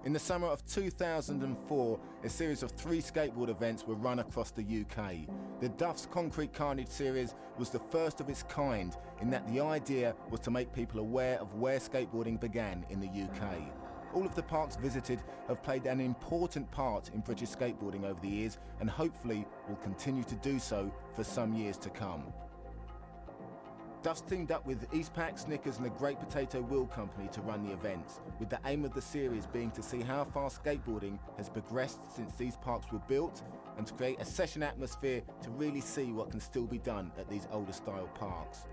In the summer of 2004, a series of 3 skateboard events were run across the UK. The Duffs Concrete Carnage series was the first of its kind in that the idea was to make people aware of where skateboarding began in the UK. All of the parks visited have played an important part in British skateboarding over the years and hopefully will continue to do so for some years to come. Duffs teamed up with Eastpak, Snickers and the Great Potato Wheel Company to run the events, with the aim of the series being to see how far skateboarding has progressed since these parks were built and to create a session atmosphere to really see what can still be done at these older style parks.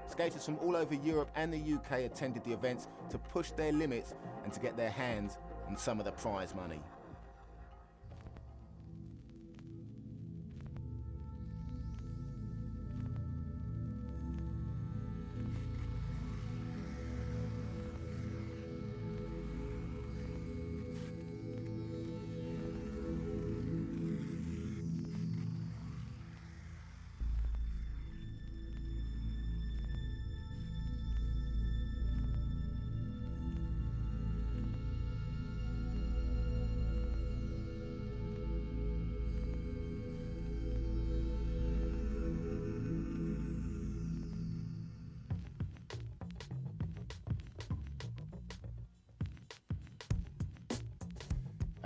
Skaters from all over Europe and the UK attended the events to push their limits and to get their hands on some of the prize money.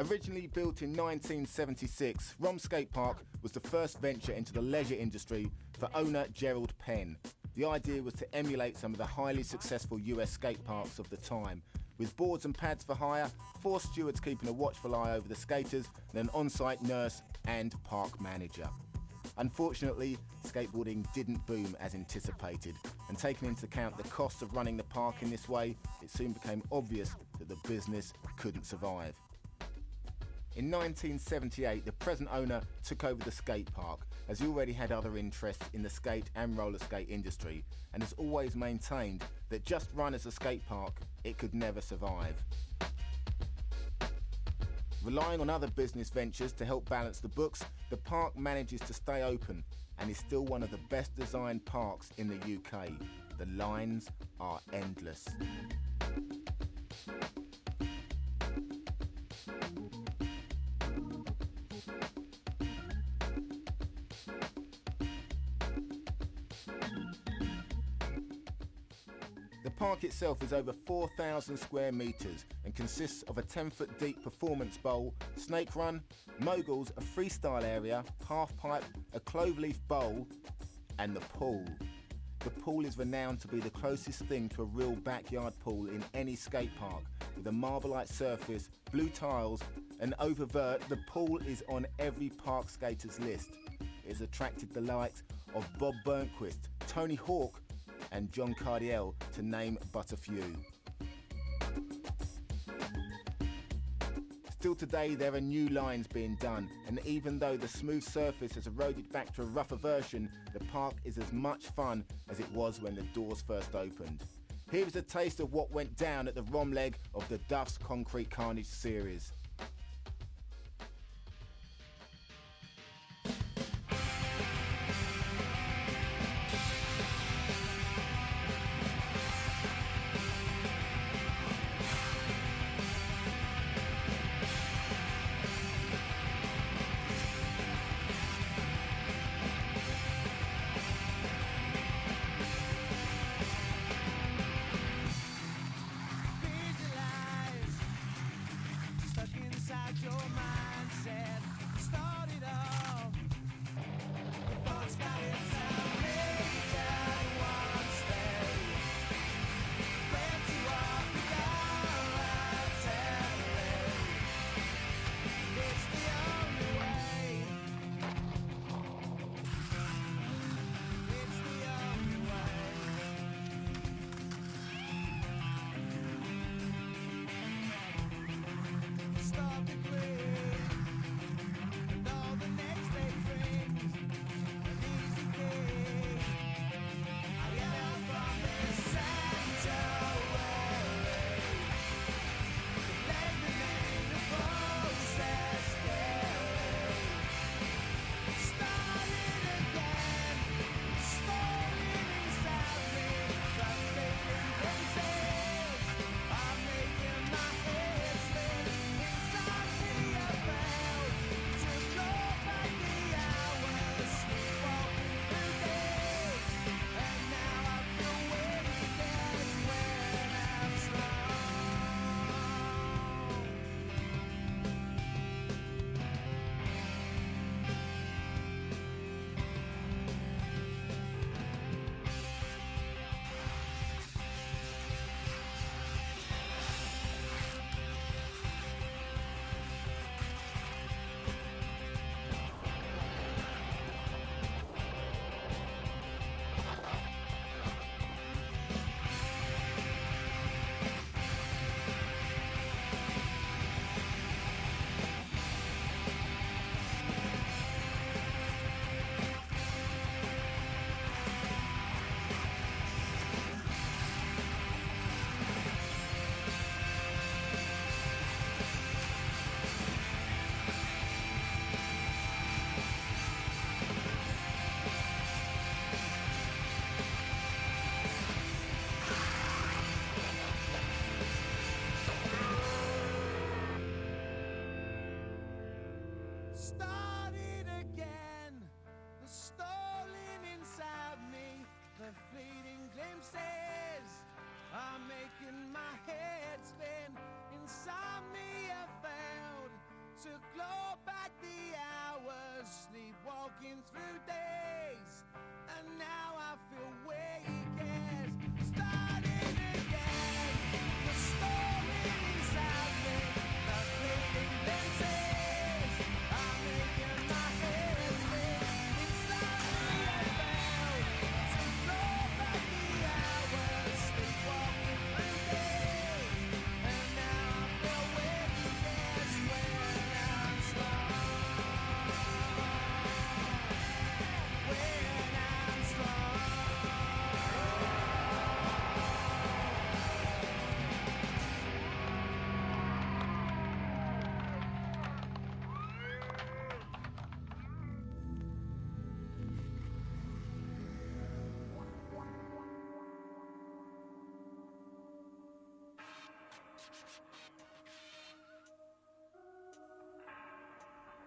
Originally built in 1976, Rom Skate Park was the first venture into the leisure industry for owner Gerald Penn. The idea was to emulate some of the highly successful US skate parks of the time, with boards and pads for hire, 4 stewards keeping a watchful eye over the skaters, and an on-site nurse and park manager. Unfortunately, skateboarding didn't boom as anticipated, and taking into account the cost of running the park in this way, it soon became obvious that the business couldn't survive. In 1978, the present owner took over the skate park, as he already had other interests in the skate and roller skate industry, and has always maintained that just run as a skate park, it could never survive. Relying on other business ventures to help balance the books, the park manages to stay open and is still one of the best designed parks in the UK. The lines are endless. The park itself is over 4,000 square metres and consists of a 10-foot deep performance bowl, snake run, moguls, a freestyle area, half pipe, a cloverleaf bowl and the pool. The pool is renowned to be the closest thing to a real backyard pool in any skate park, with a marble-like surface, blue tiles and over vert. The pool is on every park skater's list. It has attracted the likes of Bob Burnquist, Tony Hawk and John Cardiel, to name but a few. Still today, there are new lines being done, and even though the smooth surface has eroded back to a rougher version, the park is as much fun as it was when the doors first opened. Here is a taste of what went down at the ROM leg of the Duffs Concrete Carnage series. Stuck walking through days, and now I feel weak. Starting again, the story inside me, the fleeting lenses are making my head spin. It's slowly I fell to flow back the hours, sleepwalking through days, and now I feel weakest when I'm strong. When I'm strong.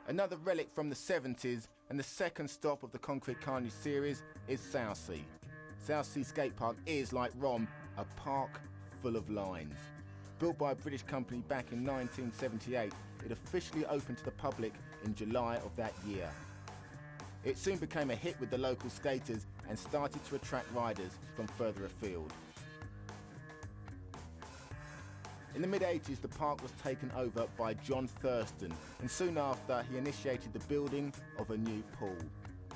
Another relic from the 70s and the second stop of the Concrete Carnage series is Southsea. Southsea Skate Park is, like Rom, a park full of lines. Built by a British company back in 1978, it officially opened to the public in July of that year. It soon became a hit with the local skaters and started to attract riders from further afield. In the mid-80s, the park was taken over by John Thurston, and soon after he initiated the building of a new pool.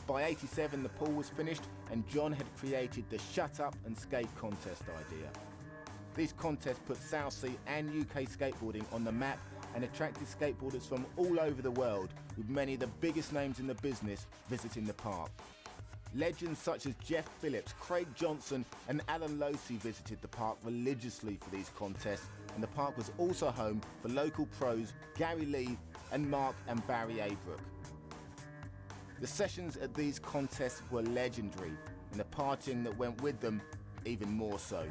By 87, the pool was finished and John had created the Shut Up and Skate contest idea. These contests put Southsea and UK skateboarding on the map and attracted skateboarders from all over the world, with many of the biggest names in the business visiting the park. Legends such as Jeff Phillips, Craig Johnson and Alan Losey visited the park religiously for these contests, and the park was also home for local pros Gary Lee and Mark and Barry Abrook. The sessions at these contests were legendary, and the partying that went with them even more so.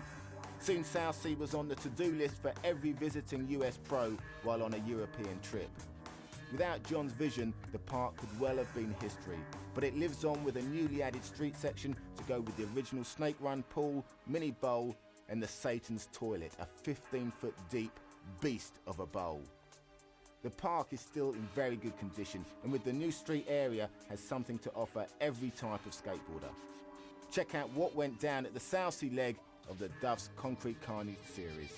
Soon Southsea was on the to-do list for every visiting US pro while on a European trip. Without John's vision, the park could well have been history, but it lives on with a newly added street section to go with the original Snake Run pool, mini bowl and the Satan's Toilet, a 15-foot deep beast of a bowl. The park is still in very good condition, and with the new street area has something to offer every type of skateboarder. Check out what went down at the Southsea leg of the Duffs Concrete Carnage series.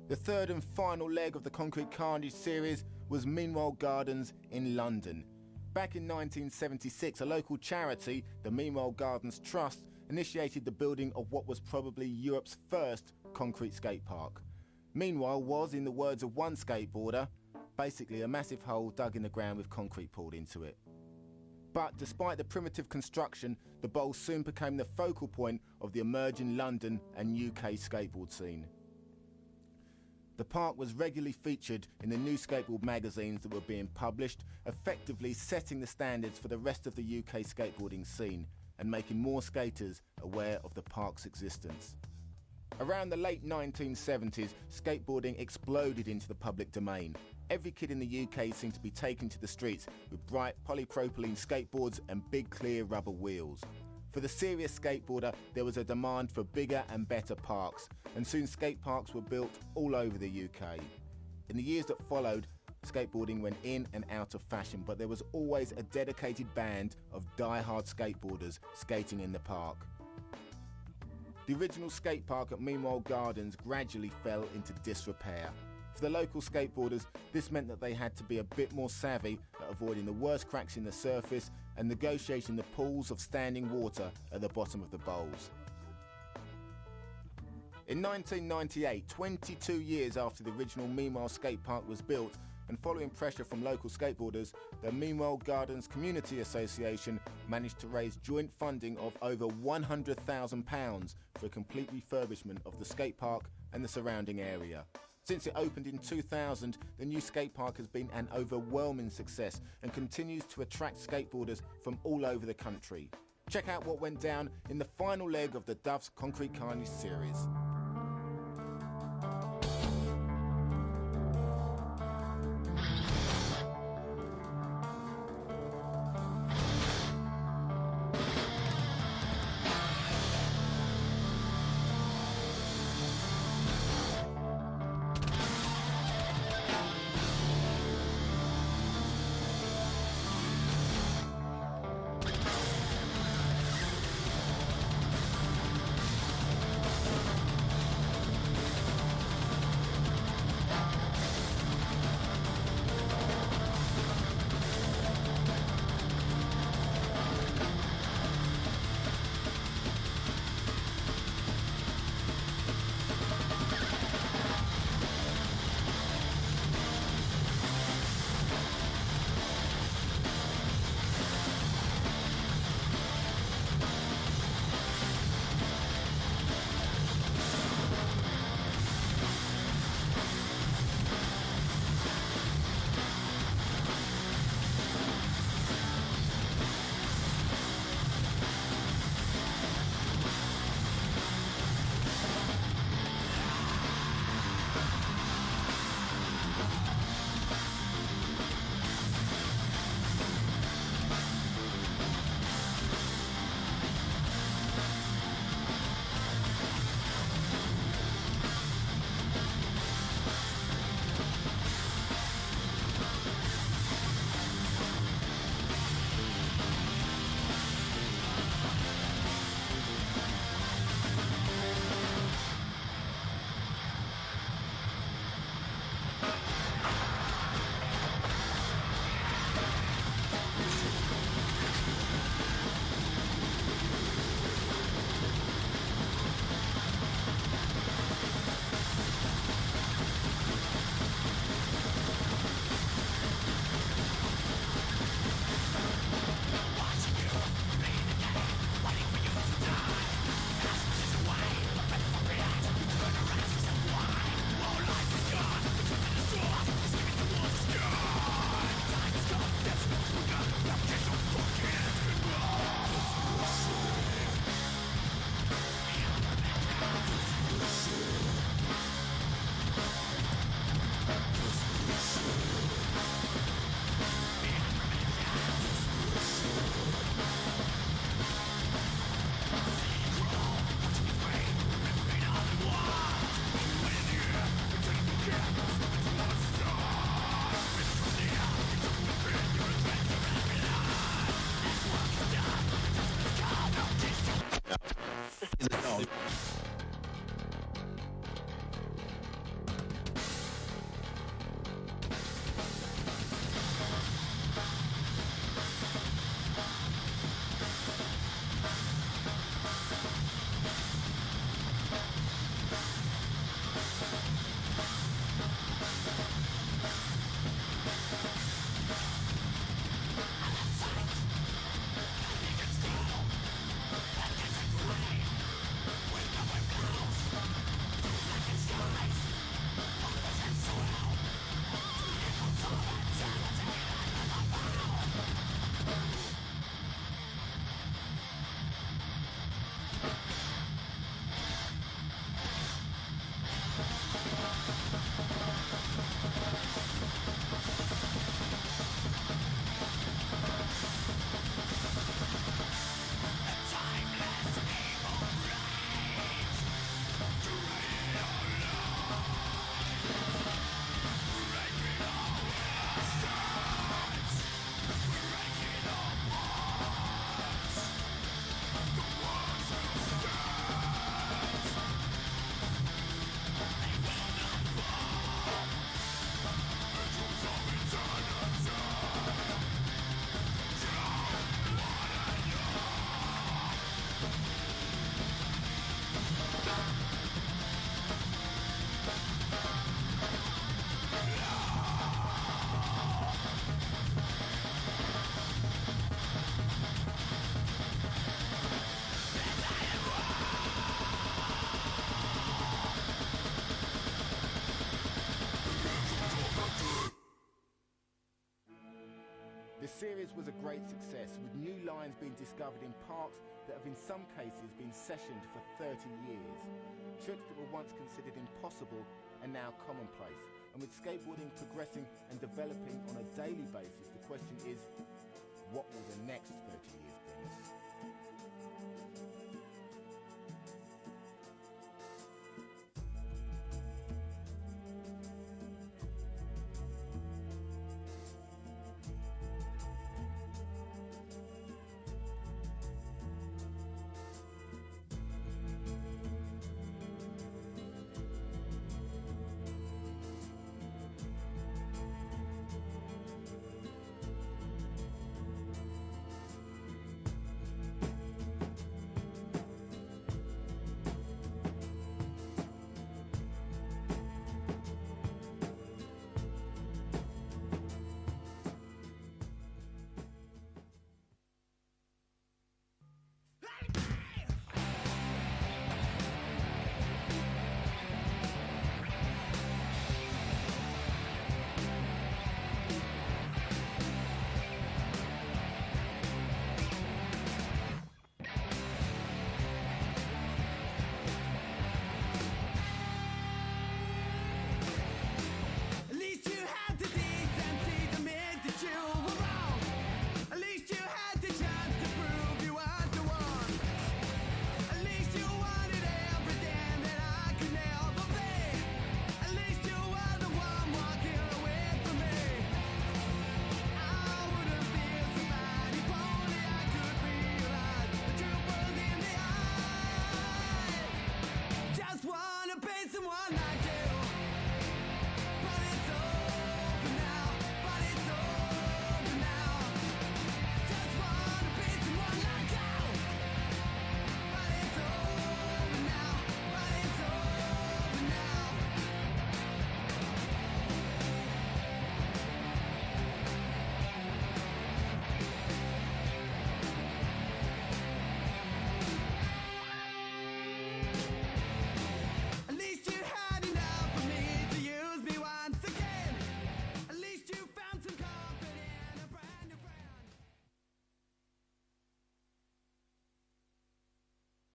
The third and final leg of the Concrete Carnage series was Meanwhile Gardens in London. Back in 1976, a local charity, the Meanwhile Gardens Trust, initiated the building of what was probably Europe's first concrete skate park. Meanwhile was, in the words of one skateboarder, basically a massive hole dug in the ground with concrete poured into it. But despite the primitive construction, the bowl soon became the focal point of the emerging London and UK skateboard scene. The park was regularly featured in the new skateboard magazines that were being published, effectively setting the standards for the rest of the UK skateboarding scene and making more skaters aware of the park's existence. Around the late 1970s, skateboarding exploded into the public domain. Every kid in the UK seemed to be taken to the streets with bright polypropylene skateboards and big clear rubber wheels. For the serious skateboarder, there was a demand for bigger and better parks, and soon skate parks were built all over the UK. In the years that followed, skateboarding went in and out of fashion, but there was always a dedicated band of die-hard skateboarders skating in the park. The original skate park at Meanwhile Gardens gradually fell into disrepair. For the local skateboarders, this meant that they had to be a bit more savvy at avoiding the worst cracks in the surface and negotiating the pools of standing water at the bottom of the bowls. In 1998, 22 years after the original Meanwhile skate park was built, and following pressure from local skateboarders, the Meanwhile Gardens Community Association managed to raise joint funding of over £100,000 for a complete refurbishment of the skate park and the surrounding area. Since it opened in 2000, the new skate park has been an overwhelming success and continues to attract skateboarders from all over the country. Check out what went down in the final leg of the Duffs Concrete Carnage series. great success, with new lines being discovered in parks that have in some cases been sessioned for 30 years. Tricks that were once considered impossible are now commonplace. And with skateboarding progressing and developing on a daily basis, the question is, what will the next 30 years